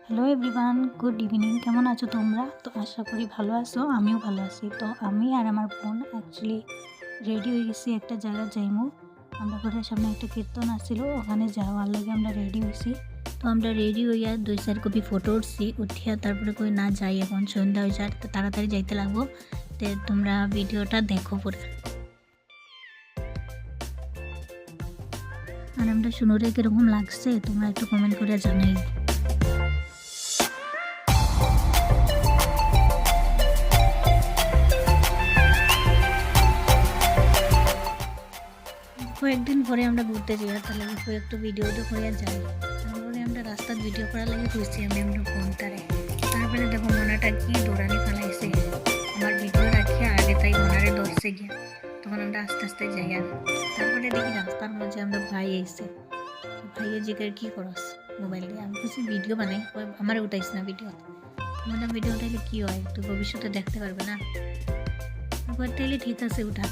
Hello everyone, good evening. কেমন আছো তোমরা? তো আশা করি ভালো আছো, আমিও ভালো আছি। তো আমি আর আমার বোন অ্যাকচুয়ালি রেডি হয়ে গেছি একটা জায়গা যাইমু। আমরা ঘরের সামনে একটা কীর্তন আসছিল, ওখানে যাওয়ার লাগে আমরা রেডি হয়েছি। তো আমরা রেডি হইয়া 2-4 কপি ফটো উঠছি, উঠিয়া তারপরে কই না যাই, এখন সন্ধ্যা হয়ে যায়, তো তাড়াতাড়ি যাইতে লাগবো। তো তোমরা ভিডিওটা দেখো পুরো। আর আমরা শুনুরে কীরকম লাগছে তোমরা একটু কমেন্ট করে জানাই। কয়েকদিন পরে আমরা ঘুরতে যাই, তার লাগে কয়েকটা ভিডিও তো করে যাই। তারপরে আমরা রাস্তার ভিডিও করার লাগে খুঁজছি আমি আমরা ফোনটারে। তারপরে দেখো মনাটা কি দৌড়ানি ফেলাইছে, আমার ভিডিও রাখিয়া আগে তাই মনারে ধরছে গিয়া। তখন আমরা আস্তে আস্তে যাই। আর তারপরে দেখি রাস্তার মাঝে আমরা ভাই আইসে, ভাইয়ের জিগার কি করস মোবাইল দিয়ে। আমি খুঁজছি ভিডিও বানাই, আমার উঠাইছি না ভিডিও। মানে ভিডিও উঠাইলে কী হয়, তো ভবিষ্যতে দেখতে পারবে না। তারপর তাইলে ঠিক আছে উঠা।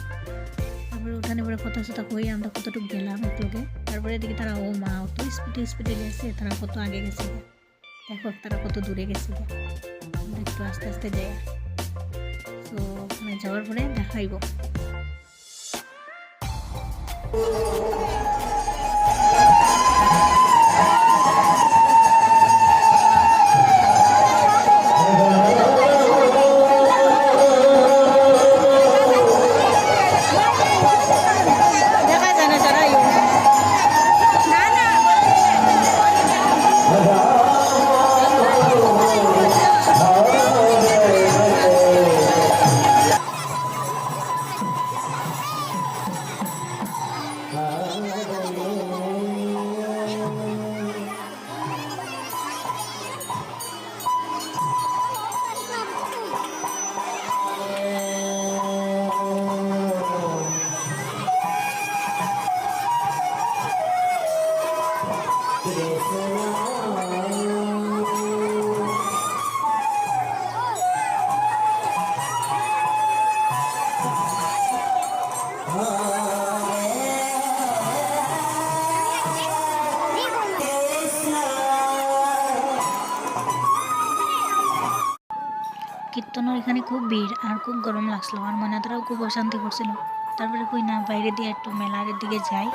তারপরে উঠানে পরে কথা সথা কই আমরা কতটুকু গেলাম একলোকে। তারপরে দেখি তারা ও মা অত স্পিডে গেছে, তারা কত আগে গেছে, দেখো তারা কত দূরে গেছে। আমরা একটু আস্তে আস্তে যাই। তো ওখানে যাওয়ার পরে দেখাইব। কীর্তনের এখানে খুব ভিড় আর খুব গরম লাগছিল, আর মনাটারাও খুব অশান্তি করছিল। তারপরে কই না বাইরে দিয়ে একটু মেলার দিকে যাই।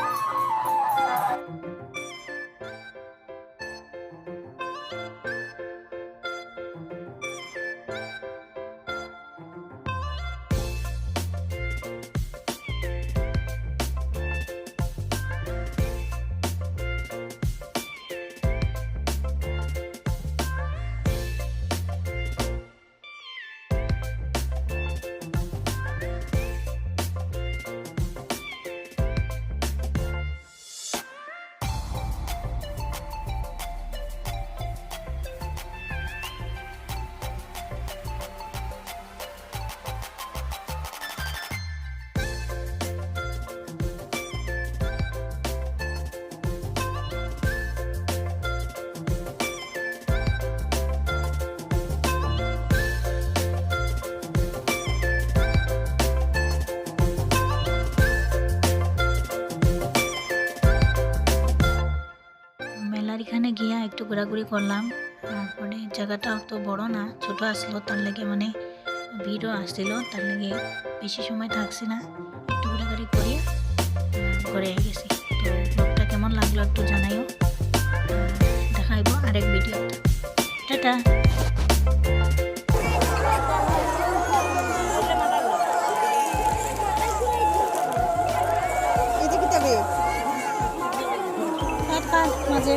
এখানে গিয়া একটু ঘোরাঘুরি করলাম। তারপরে জায়গাটা অত বড় না, ছোট আসলো, তার লাগে মানে ভিড়ও আসছিল, তার লাগে বেশি সময় থাকছি না, একটু ঘোরাঘুরি করে ঘরে গেছি। তো ব্লগটা কেমন লাগলো একটু জানাইও, দেখাইবো আরেক ভিডিওতে। টাটা। মাঝে